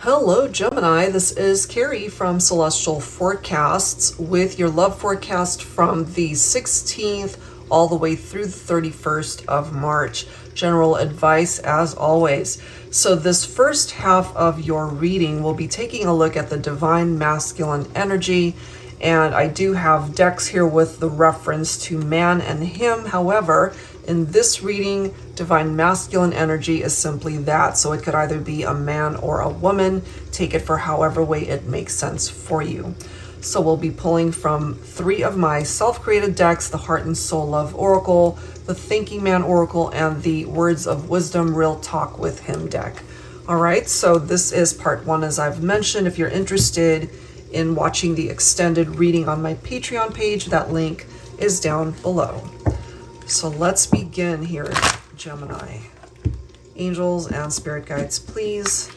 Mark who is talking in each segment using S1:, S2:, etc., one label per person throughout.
S1: Hello, Gemini. This is Carrie from Celestial Forecasts with your love forecast from the 16th all the way through the 31st of March. General advice as always. So this first half of your reading, we'll be taking a look at the divine masculine energy. And I do have decks here with the reference to man and him. However, in this reading, divine masculine energy is simply that. So it could either be a man or a woman. Take it for however way it makes sense for you. So we'll be pulling from 3 of my self-created decks, the Heart and Soul Love Oracle, the Thinking Man Oracle, and the Words of Wisdom Real Talk with Him deck. All right, so this is part 1, as I've mentioned. If you're interested in watching the extended reading on my Patreon page, that link is down below. So let's begin here, Gemini. Angels and spirit guides, please.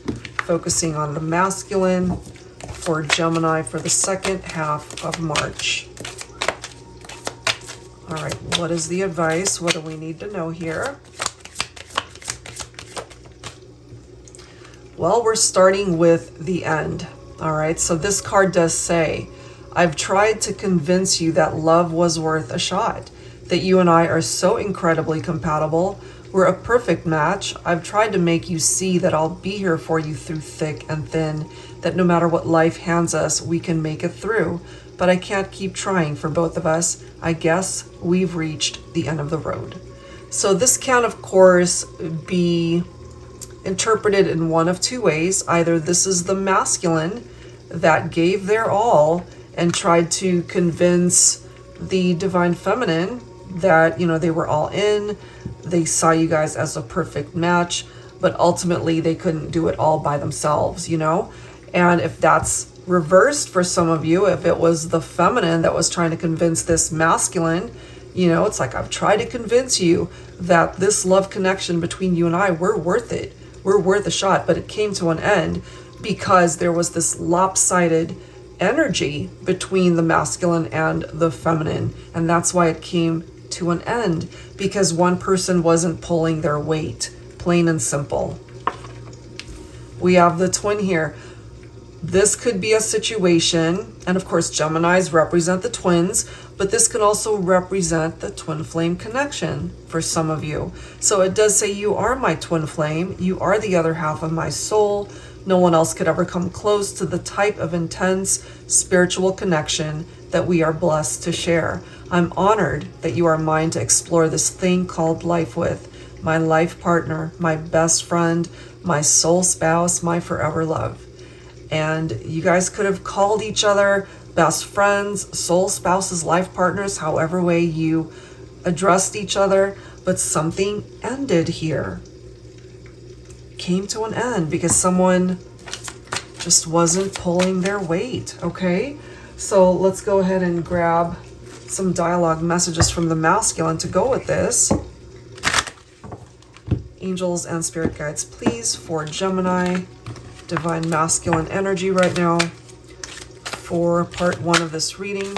S1: Focusing on the masculine for Gemini for the second half of March. All right, what is the advice? What do we need to know here? Well, we're starting with the end. All right, so this card does say, I've tried to convince you that love was worth a shot, that you and I are so incredibly compatible. We're a perfect match. I've tried to make you see that I'll be here for you through thick and thin, that no matter what life hands us, we can make it through. But I can't keep trying for both of us. I guess we've reached the end of the road. So this can, of course, be interpreted in one of 2 ways. Either this is the masculine that gave their all and tried to convince the divine feminine that, you know, they were all in, they saw you guys as a perfect match, but ultimately they couldn't do it all by themselves, you know? And if that's reversed for some of you, if it was the feminine that was trying to convince this masculine, you know, it's like, I've tried to convince you that this love connection between you and I, we're worth it. We're worth a shot, but it came to an end because there was this lopsided energy between the masculine and the feminine. And that's why it came to an end, because one person wasn't pulling their weight, plain and simple. We have the twin here. This could be a situation, and of course Geminis represent the twins, but this can also represent the twin flame connection for some of you. So it does say, you are my twin flame, you are the other half of my soul. No one else could ever come close to the type of intense spiritual connection that we are blessed to share. I'm honored that you are mine to explore this thing called life with, my life partner, my best friend, my soul spouse, my forever love. And you guys could have called each other best friends, soul spouses, life partners, however way you addressed each other, but something ended here. Came to an end because someone just wasn't pulling their weight, okay? So let's go ahead and grab some dialogue messages from the masculine to go with this. Angels and spirit guides, please, for Gemini, divine masculine energy right now for part 1 of this reading.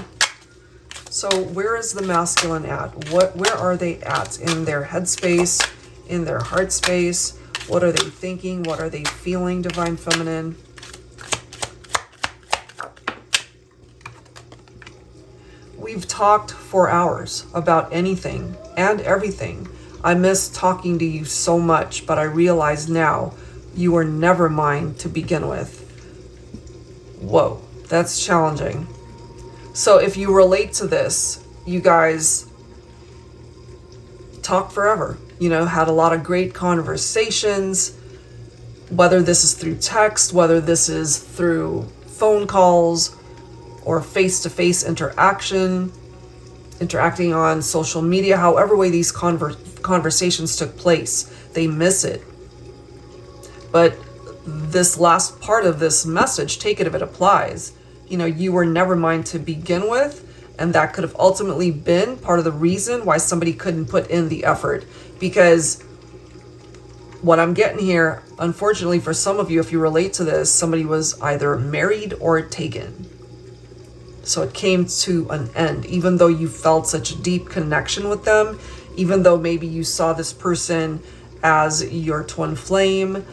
S1: So where is the masculine at? Where are they at in their headspace, in their heart space? What are they thinking? What are they feeling, divine feminine? We've talked for hours about anything and everything. I miss talking to you so much, but I realize now you were never mine to begin with. Whoa, that's challenging. So if you relate to this, you guys talk forever. You know, had a lot of great conversations, whether this is through text, whether this is through phone calls or face-to-face interaction, interacting on social media, however way these conversations took place, they miss it. But this last part of this message, take it if it applies. You know, you were never mine to begin with, and that could have ultimately been part of the reason why somebody couldn't put in the effort. Because what I'm getting here, unfortunately for some of you, if you relate to this, somebody was either married or taken. So it came to an end, even though you felt such a deep connection with them, even though maybe you saw this person as your twin flame,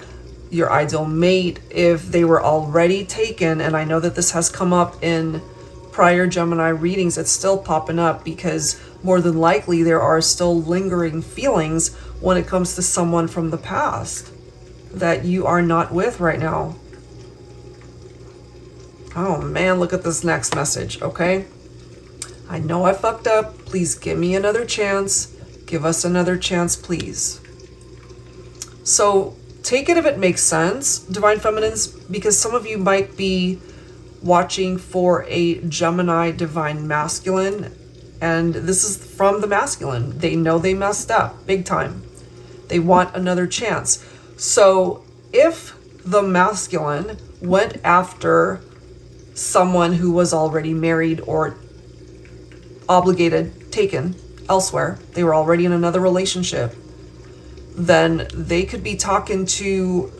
S1: your ideal mate, if they were already taken. And I know that this has come up in prior Gemini readings. It's still popping up because more than likely there are still lingering feelings when it comes to someone from the past that you are not with right now. Oh man, look at this next message, okay? I know I fucked up. Please give me another chance. Give us another chance, please. So take it if it makes sense, Divine Feminines, because some of you might be watching for a Gemini Divine Masculine, and this is from the masculine. They know they messed up big time. They want another chance. So if the masculine went after someone who was already married or obligated, taken elsewhere, they were already in another relationship, then they could be talking to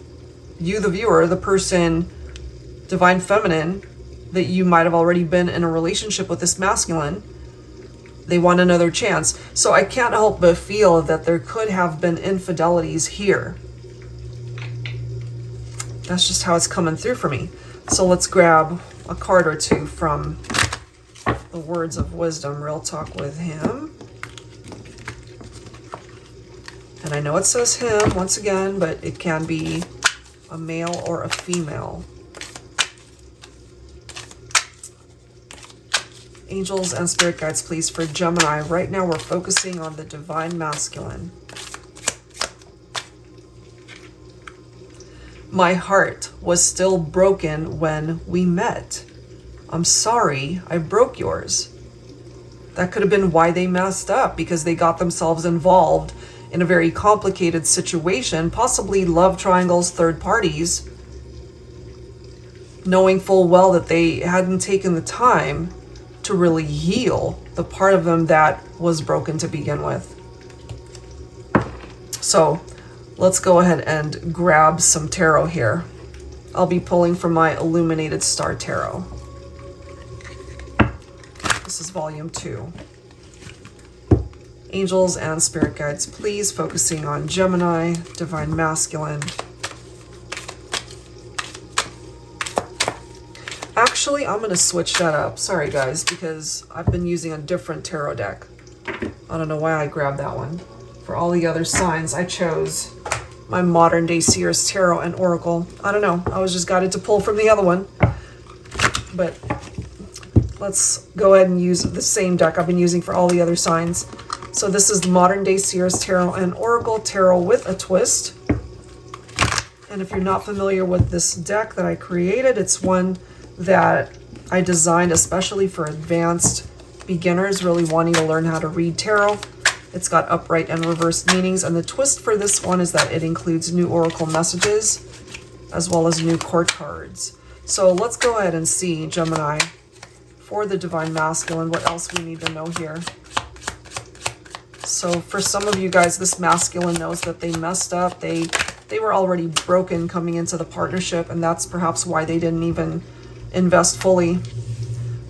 S1: you, the viewer, the person, Divine Feminine, that you might have already been in a relationship with this masculine. They want another chance. So I can't help but feel that there could have been infidelities here. That's just how it's coming through for me. So let's grab a card or two from the words of wisdom, Real Talk with Him. And I know it says him once again, but it can be a male or a female. Angels and spirit guides, please, for Gemini. Right now we're focusing on the Divine Masculine. My heart was still broken when we met. I'm sorry I broke yours. That could have been why they messed up, because they got themselves involved in a very complicated situation, possibly love triangles, third parties, knowing full well that they hadn't taken the time to really heal the part of them that was broken to begin with. So let's go ahead and grab some tarot here. I'll be pulling from my Illuminated Star Tarot. This is volume 2. Angels and spirit guides, please, focusing on Gemini, Divine Masculine. Actually, I'm going to switch that up. Sorry, guys, because I've been using a different tarot deck. I don't know why I grabbed that one. For all the other signs, I chose my Modern Day Seers Tarot and Oracle. I don't know. I was just guided to pull from the other one. But let's go ahead and use the same deck I've been using for all the other signs. So this is the Modern Day Seers Tarot and Oracle Tarot with a twist. And if you're not familiar with this deck that I created, it's one that I designed especially for advanced beginners really wanting to learn how to read tarot. It's got upright and reversed meanings, and the twist for this one is that it includes new oracle messages as well as new court cards. So let's go ahead and see, Gemini, for the Divine Masculine, what else we need to know here. So for some of you guys, this masculine knows that they messed up. They were already broken coming into the partnership, and that's perhaps why they didn't even invest fully.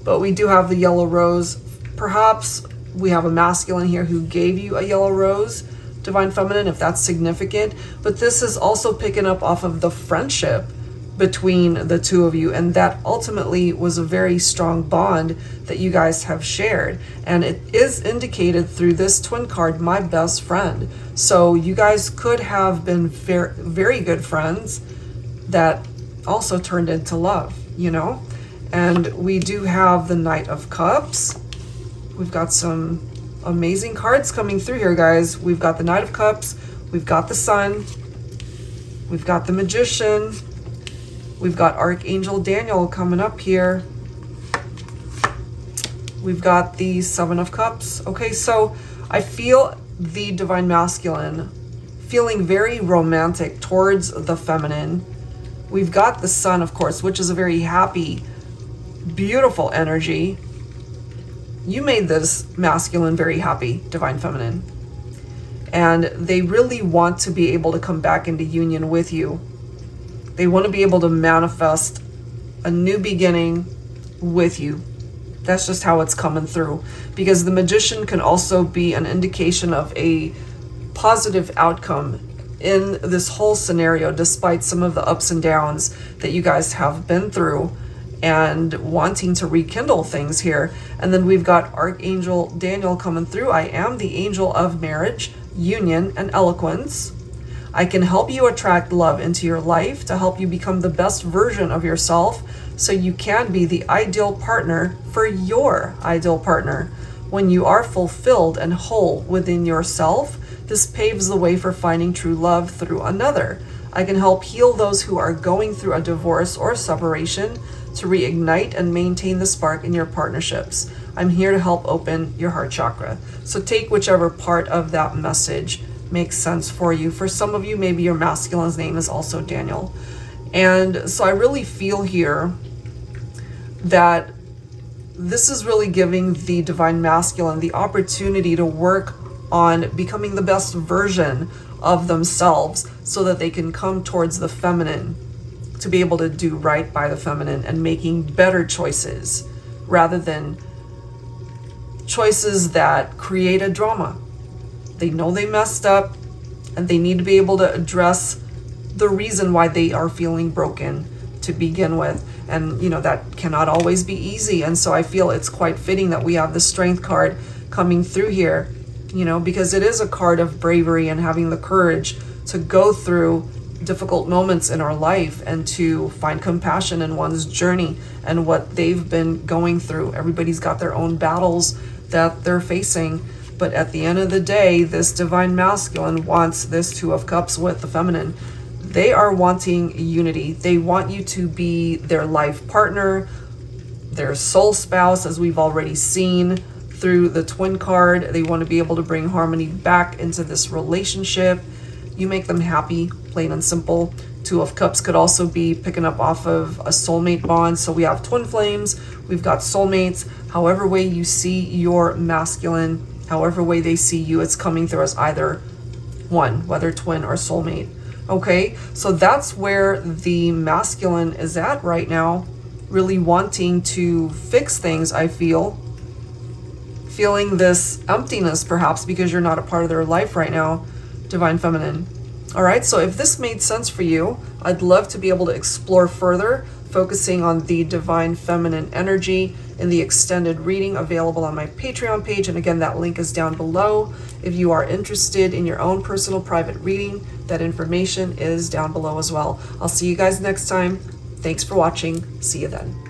S1: But we do have the yellow rose. Perhaps we have a masculine here who gave you a yellow rose, Divine Feminine, if that's significant. But this is also picking up off of the friendship between the two of you, and that ultimately was a very strong bond that you guys have shared. And it is indicated through this twin card, my best friend. So you guys could have been very, very good friends that also turned into love, you know? And we do have the Knight of Cups. We've got some amazing cards coming through here, guys. We've got the Knight of Cups, we've got the Sun, we've got the Magician, we've got Archangel Daniel coming up here. We've got the Seven of Cups. Okay, so I feel the Divine Masculine feeling very romantic towards the feminine. We've got the Sun, of course, which is a very happy, beautiful energy. You made this masculine very happy, Divine Feminine. And they really want to be able to come back into union with you. They want to be able to manifest a new beginning with you. That's just how it's coming through. Because the Magician can also be an indication of a positive outcome in this whole scenario, despite some of the ups and downs that you guys have been through and wanting to rekindle things here. And then we've got Archangel Daniel coming through. I am the angel of marriage, union, and eloquence. I can help you attract love into your life to help you become the best version of yourself so you can be the ideal partner for your ideal partner. When you are fulfilled and whole within yourself, this paves the way for finding true love through another. I can help heal those who are going through a divorce or separation to reignite and maintain the spark in your partnerships. I'm here to help open your heart chakra. So take whichever part of that message makes sense for you. For some of you, maybe your masculine's name is also Daniel. And so I really feel here that this is really giving the divine masculine the opportunity to work on becoming the best version of themselves so that they can come towards the feminine, to be able to do right by the feminine and making better choices rather than choices that create a drama. They know they messed up and they need to be able to address the reason why they are feeling broken to begin with. And that cannot always be easy. And so I feel it's quite fitting that we have the Strength card coming through here, because it is a card of bravery and having the courage to go through difficult moments in our life and to find compassion in one's journey and what they've been going through. Everybody's got their own battles that they're facing. But at the end of the day, this divine masculine wants this Two of Cups with the feminine. They are wanting unity. They want you to be their life partner, their soul spouse, as we've already seen through the Twin card. They want to be able to bring harmony back into this relationship. You make them happy, plain and simple. Two of Cups could also be picking up off of a soulmate bond. So we have twin flames, we've got soulmates. However way you see your masculine, however way they see you, it's coming through as either one, whether twin or soulmate. Okay, so that's where the masculine is at right now, really wanting to fix things, I feel. Feeling this emptiness perhaps because you're not a part of their life right now, divine feminine. All right, so if this made sense for you, I'd love to be able to explore further, focusing on the divine feminine energy in the extended reading available on my Patreon page. And again, that link is down below. If you are interested in your own personal private reading, that information is down below as well. I'll see you guys next time. Thanks for watching. See you then.